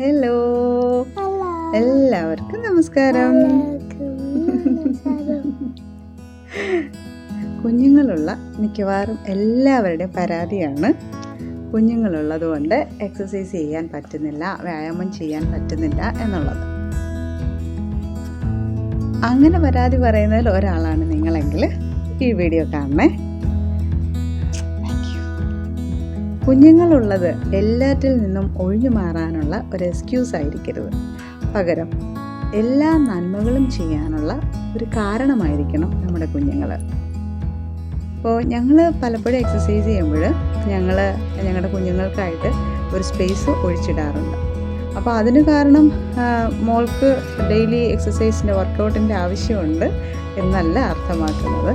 Hello, എല്ലാവർക്കും നമസ്കാരം. കുഞ്ഞുങ്ങളുള്ള മിക്കവാറും എല്ലാവരുടെയും പരാതിയാണ് കുഞ്ഞുങ്ങളുള്ളത് കൊണ്ട് എക്സസൈസ് ചെയ്യാൻ പറ്റുന്നില്ല, വ്യായാമം ചെയ്യാൻ പറ്റുന്നില്ല എന്നുള്ളത്. അങ്ങനെ പരാതി പറയുന്നതിൽ ഒരാളാണ് നിങ്ങളെങ്കിൽ ഈ വീഡിയോ കാണണേ. കുഞ്ഞുങ്ങളുള്ളത് എല്ലാറ്റിൽ നിന്നും ഒഴിഞ്ഞു മാറാനുള്ള ഒരു എക്സ്ക്യൂസ് ആയിരിക്കരുത്. പകരം എല്ലാ നന്മകളും ചെയ്യാനുള്ള ഒരു കാരണമായിരിക്കണം നമ്മുടെ കുഞ്ഞുങ്ങൾ. അപ്പോൾ ഞങ്ങൾ പലപ്പോഴും എക്സസൈസ് ചെയ്യുമ്പോൾ ഞങ്ങളുടെ കുഞ്ഞുങ്ങൾക്കായിട്ട് ഒരു സ്പേസ് ഒഴിച്ചിടാറുണ്ട്. അപ്പോൾ അതിന് കാരണം മോൾക്ക് ഡെയിലി എക്സസൈസിൻ്റെ വർക്കൗട്ടിൻ്റെ ആവശ്യമുണ്ട് എന്നല്ല അർത്ഥമാക്കുന്നത്.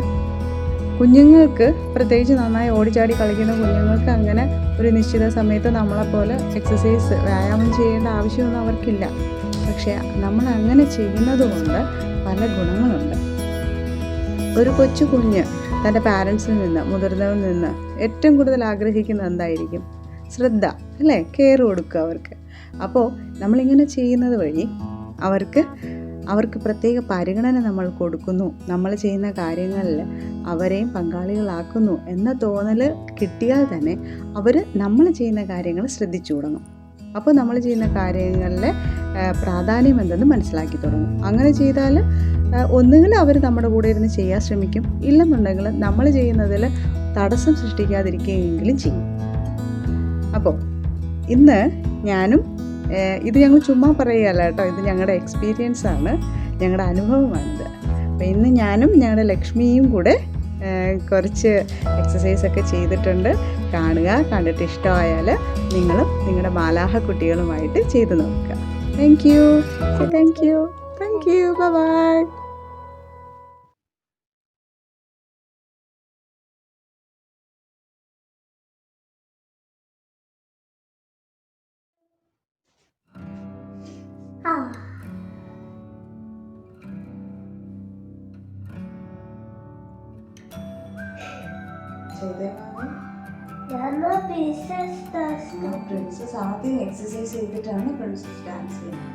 കുഞ്ഞുങ്ങൾക്ക്, പ്രത്യേകിച്ച് നന്നായി ഓടിച്ചാടി കളിക്കുന്ന കുഞ്ഞുങ്ങൾക്ക്, അങ്ങനെ ഒരു നിശ്ചിത സമയത്ത് നമ്മളെപ്പോലെ എക്സസൈസ്, വ്യായാമം ചെയ്യേണ്ട ആവശ്യമൊന്നും അവർക്കില്ല. പക്ഷേ നമ്മൾ അങ്ങനെ ചെയ്യുന്നത് കൊണ്ട് പല ഗുണങ്ങളുണ്ട്. ഒരു കൊച്ചു കുഞ്ഞ് തൻ്റെ പാരൻസിൽ നിന്ന്, മുതിർന്നവരിൽ നിന്ന് ഏറ്റവും കൂടുതൽ ആഗ്രഹിക്കുന്നത് എന്തായിരിക്കും? ശ്രദ്ധ, അല്ലേ? കെയർ കൊടുക്കുക അവർക്ക്. അപ്പോൾ നമ്മളിങ്ങനെ ചെയ്യുന്നത് വഴി അവർക്ക് പ്രത്യേക പരിഗണന നമ്മൾ കൊടുക്കുന്നു, നമ്മൾ ചെയ്യുന്ന കാര്യങ്ങളിൽ അവരെയും പങ്കാളികളാക്കുന്നു എന്ന തോന്നൽ കിട്ടിയാൽ തന്നെ അവർ നമ്മൾ ചെയ്യുന്ന കാര്യങ്ങൾ ശ്രദ്ധിച്ചു തുടങ്ങും. അപ്പോൾ നമ്മൾ ചെയ്യുന്ന കാര്യങ്ങളിലെ പ്രാധാന്യം എന്തെന്ന് മനസ്സിലാക്കി തുടങ്ങും. അങ്ങനെ ചെയ്താൽ ഒന്നുകിൽ അവർ നമ്മുടെ കൂടെ ഇരുന്ന് ചെയ്യാൻ ശ്രമിക്കും, ഇല്ലെന്നുണ്ടെങ്കിൽ നമ്മൾ ചെയ്യുന്നതിൽ തടസ്സം സൃഷ്ടിക്കാതിരിക്കുകയെങ്കിലും ചെയ്യും. അപ്പോൾ ഇന്ന് ഞാനും, ഇത് ഞങ്ങൾ ചുമ്മാ പറയുകയല്ല കേട്ടോ, ഇത് ഞങ്ങളുടെ എക്സ്പീരിയൻസ് ആണ്, ഞങ്ങളുടെ അനുഭവമാണിത്. അപ്പോൾ ഇന്ന് ഞാനും ഞങ്ങളുടെ ലക്ഷ്മിയും കൂടെ കുറച്ച് എക്സസൈസൊക്കെ ചെയ്തിട്ടുണ്ട്. കാണുക, കണ്ടിട്ട് ഇഷ്ടമായാൽ നിങ്ങളും നിങ്ങളുടെ മാലാഹ കുട്ടികളുമായിട്ട് ചെയ്ത് നോക്കുക. Thank you, thank you, thank you, bye. Princess ആദ്യം എക്സസൈസ് ചെയ്തിട്ടാണ് പ്രിൻസസ് ഡാൻസ് ചെയ്യുന്നത്.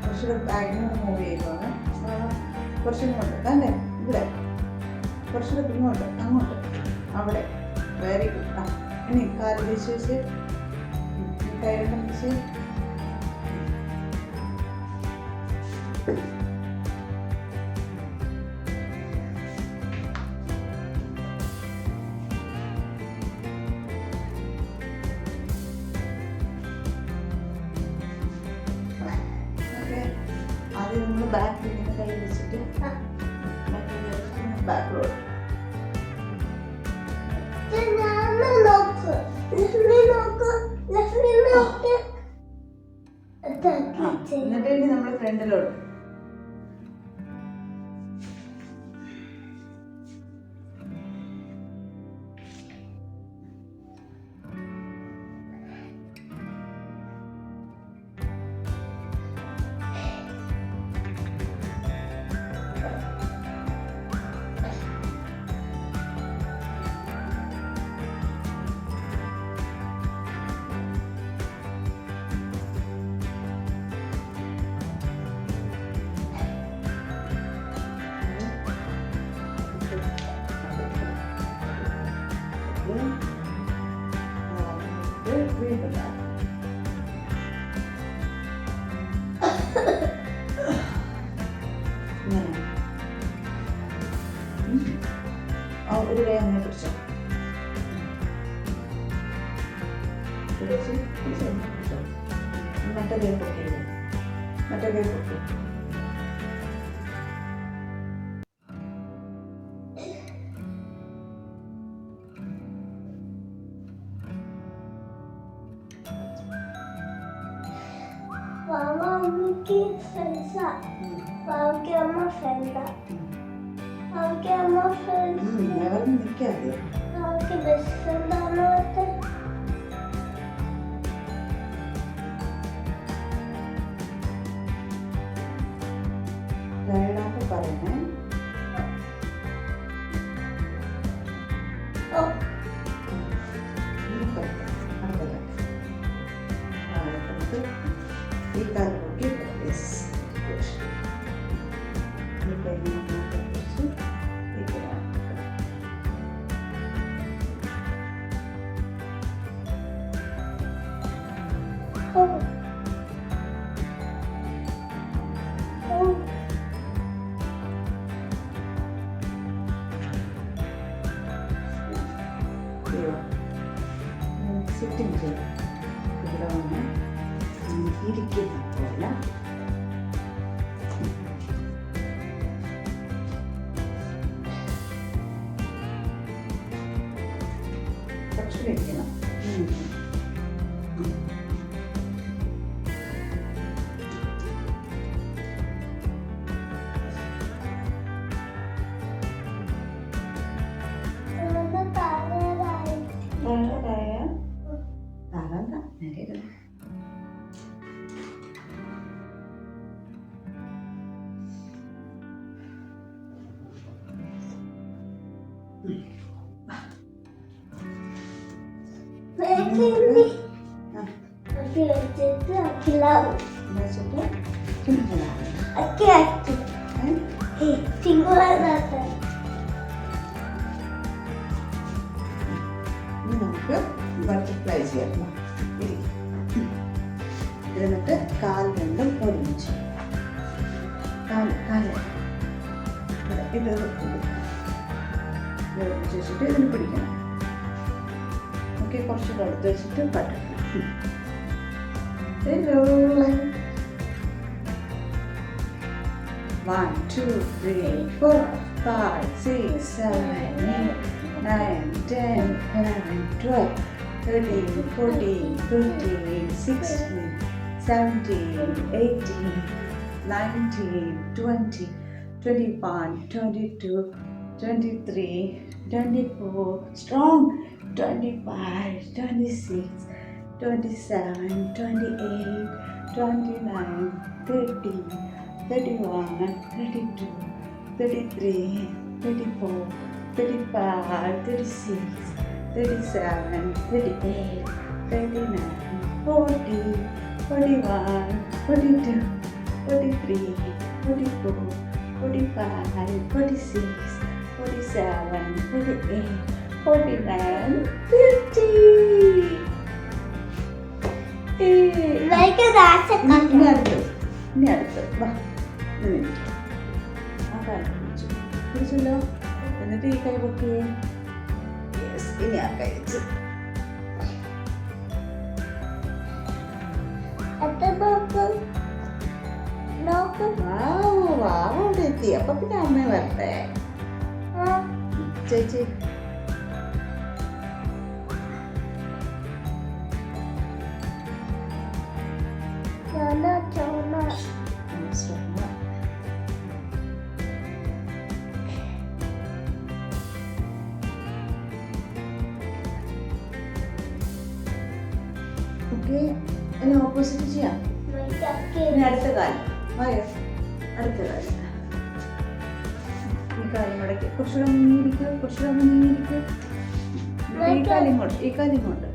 കുറച്ചുകൂടെ ബാഗിന് മൂവ് ചെയ്യുവാണ്. കുറച്ചിങ്ങോട്ട് അല്ലേ, ഇവിടെ കുറച്ചുകൂടെ ഇങ്ങോട്ട്, അങ്ങോട്ട്, അവിടെ. Very good. ഇനി കാല് തിരിച്ച് വെച്ച്, കൈ രണ്ടും വെച്ച്. ആദ്യം നമ്മൾ ബാക്കിൽ ഇങ്ങനെ കൈ വെച്ചിട്ട് ബാക്കിലോട്ട്. എന്നിട്ട് ഇനി നമ്മൾ ഫ്രണ്ടിലോട്ട്. ഒരു കൈ അങ്ങനെ പിടിച്ചോ, മറ്റേ കൈ പൊക്കിയില്ല, മറ്റേ കൈ പൊക്കി. വാവാമ്മക്ക് ഫ്രണ്ട്സാ. വാവയ്ക്ക് അമ്മ ഫ്രണ്ടാ. വാവയ്ക്ക് അമ്മ ഫ്രണ്ട്സ്. വാവയ്ക്ക് ബെസ്റ്റ് ഫ്രണ്ട് അമ്മത്തെ. പറയണേ. ഈ കാലം നോക്കി യെസ് സിറ്റിംഗ് ചെയ്യും. ഇവിടെ വന്ന് ഇരിക്കുന്ന പോലെ കുറച്ച് കഴിക്കണം. നമുക്ക് ബട്ടർഫ്ലൈ ചെയ്യാം. എന്നിട്ട് കാൽ രണ്ടും ഒരുമിച്ച് ഇത് വെച്ചിട്ട് ഇതിന് പിടിക്കണം. ഓക്കെ, കുറച്ച് അടുത്ത് വെച്ചിട്ട് butterfly. 1 2 3 4 5 6 7 8 9 10 11 12 13 14 15 16 17 18 19 20 21 22 23 24 strong 25 26 27 28 29 30 31 32 33 34 35 36 37 38 39 40 41 42 43 44 45 46 47 48 49 50. Like that's a ഇനി അടുത്ത് വാ. ആ കാര്യം പിടിച്ചല്ലോ. എന്നിട്ട് ഈ കൈ പൊക്കി. യെസ്, ഇനി ആ കൈ വെച്ച് അവിടെ എത്തി. അപ്പൊ പിന്നെ അമ്മ വരട്ടെ ചേച്ചി. ഓക്കെ, ഇനി ഓപ്പോസിറ്റ് ചെയ്യാം. ഇനി അടുത്ത കാലം വായോ. അടുത്ത കാലം ഈ കാലം മടക്കി കുറച്ചുകൂടെ മുന്നിരിക്കും. കുറച്ചുകൂടെ മുന്നിരിക്കും. ഈ കാലം ഇങ്ങോട്ട്, ഈ കാലം ഇങ്ങോട്ട്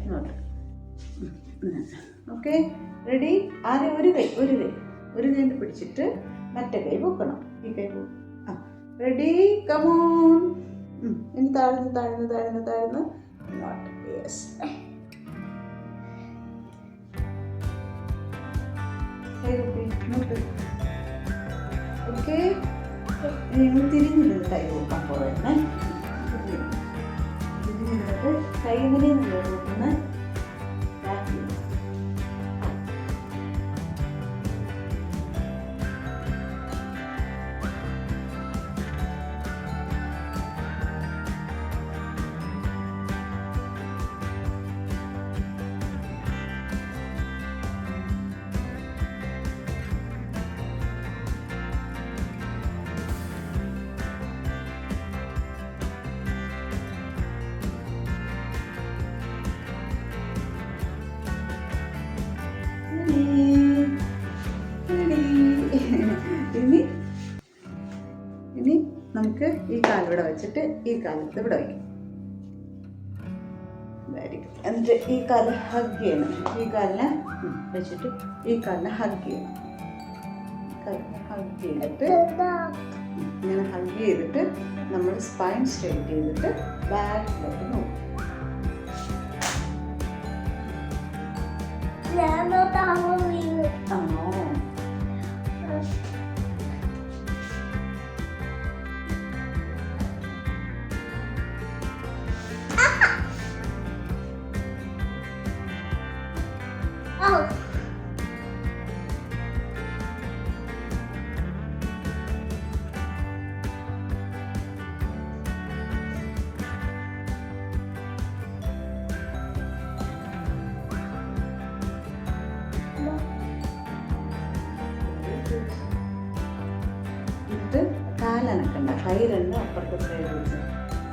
ഇങ്ങോട്ട്. Okay, ready? ആദ്യം ഒരു കൈ പിടിച്ചിട്ട് മറ്റേ കൈ പൊക്കണം. ഈ കൈ റെഡി? കമോൺ. ഇനി താഴ്ന്ന് താഴ്ന്ന് താഴ്ന്ന് താഴ്ന്ന് ഇങ്ങോട്ട്. Yes, okay. നിങ്ങൾ തിരിഞ്ഞിരുന്ന് കൈ നോക്കാൻ പോകണേ. തിരിഞ്ഞിരുന്നിട്ട് കൈ എങ്ങനെയാണ് നോക്കുന്നത്? നമുക്ക് ഈ കാലിവിടെ വെച്ചിട്ട് ഈ കാലത്ത് ഇവിടെ വയ്ക്കും. Very good. എന്നിട്ട് ഈ കാല് ഹഗ് ചെയ്യണം. ഈ കാലിനെ വെച്ചിട്ട് ഈ കാലിനെ ഹഗ് ചെയ്യണം. ഹഗ് ചെയ്തിട്ട് ഇങ്ങനെ ഹഗ് ചെയ്തിട്ട് നമ്മൾ സ്പൈൻ സ്ട്രെയിറ്റ് ചെയ്തിട്ട് ബാക്കിലോട്ട് നോക്കും. ആണോ? എന്നിട്ട് കാലനക്കണ്ട, കൈ രണ്ടും അപ്പുറത്തെ സൈഡ് വെച്ച്,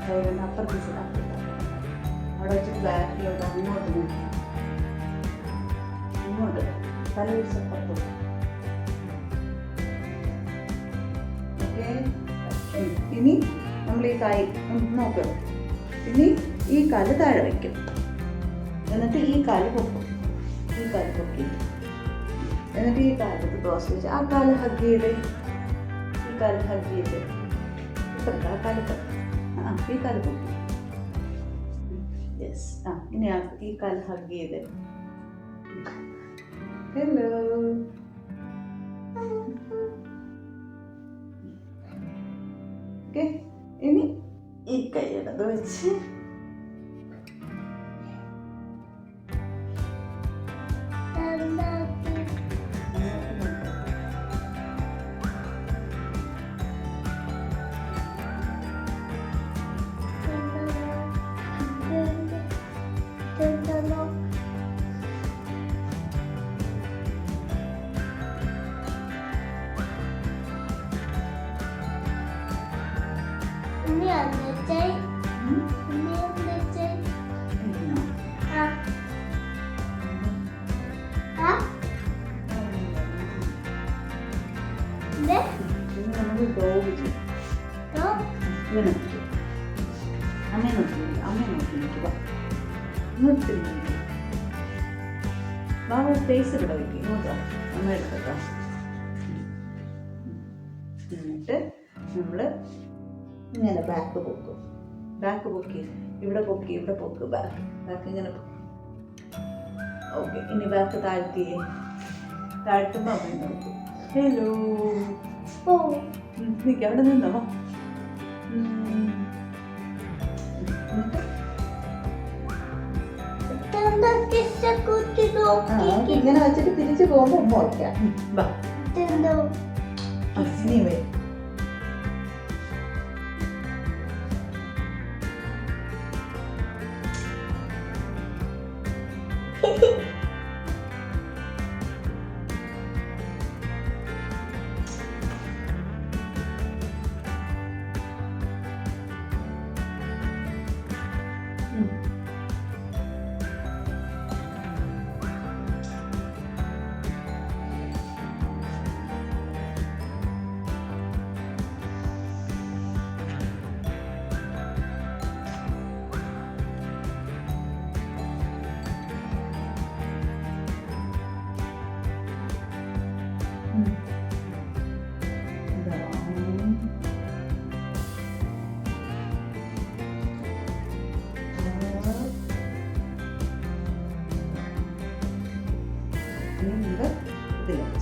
കൈ രണ്ടും അപ്പുറത്തെ സൈഡ് അവിടെ വെച്ചിട്ട് ബാക്കിലോട്ട് അങ്ങോട്ട് നോക്കി, ഇങ്ങോട്ട് തല വെച്ചപ്പുറത്തോട്ട്. ഓക്കെ. ഇനി നമ്മൾ ഈ കൈ നോക്കണം. ഇനി ഈ കാല് താഴെ വയ്ക്കും. എന്നിട്ട് ഈ കാല് പൊക്കും. ഈ കാല് പൊക്കി. എന്നിട്ട് ഈ കാലത്ത് ക്രോസ് വെച്ച് ആ കാല് ഹഗ് ചെയ്ത്, ഈ കാല് ഹഗ് ചെയ്ത് ആ കാല് ഈ കാല് പൊക്കി. യെസ്. ഇനി ഈ കാല് ഹഗ് ചെയ്ത്. ഹലോ. ഓക്കെ. ഇനി ഈ കൈ ഇടത് വെച്ച് ബാബ ഫേസ് ഇവിടെ വയ്ക്കും. ഇങ്ങോട്ടോ അമ്മ എടുത്തോ. എന്നിട്ട് നമ്മൾ ഇങ്ങനെ ബാക്ക് പൊക്കും. ബാക്ക് പൊക്കി ഇവിടെ പൊക്കി, ഇവിടെ പൊക്ക്, ബാക്ക് ഇങ്ങനെ പൊക്കി. ഓക്കെ. ഇനി ബാക്ക് താഴ്ത്തിയേ. താഴ്ത്തുമ്പോൾ അമ്മ നോക്കും. ഹലോ. നിൽക്കുക, അവിടെ നിന്നോ. ഇങ്ങനെ വെച്ചിട്ട് തിരിച്ചു പോകുമ്പോ ഉമ്മ ഓർക്കാം. ഇനി വരും.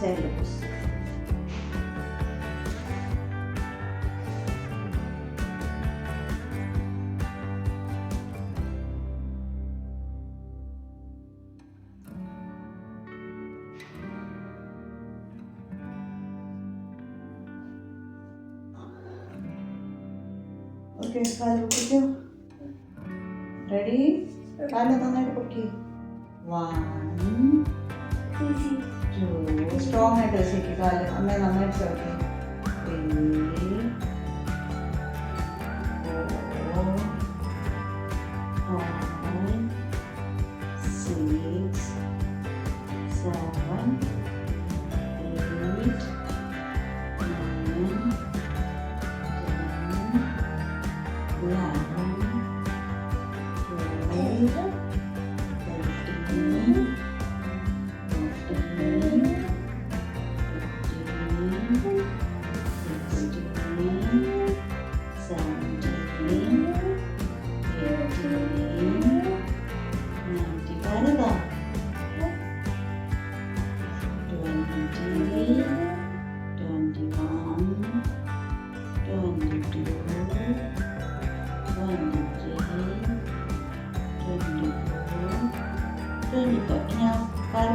Cellulose. Okay, കാല് പൊക്കിക്കോ. റെഡി? കാല് നന്നായിട്ട് പൊക്കി. 1 2 സ്ട്രോങ് ആയിട്ട് വെച്ചേക്ക് കാല്. അമ്മ നന്നായിട്ട് ചേർക്കി. 3 4 5 6 7 8 9 10 Ini kayak kayak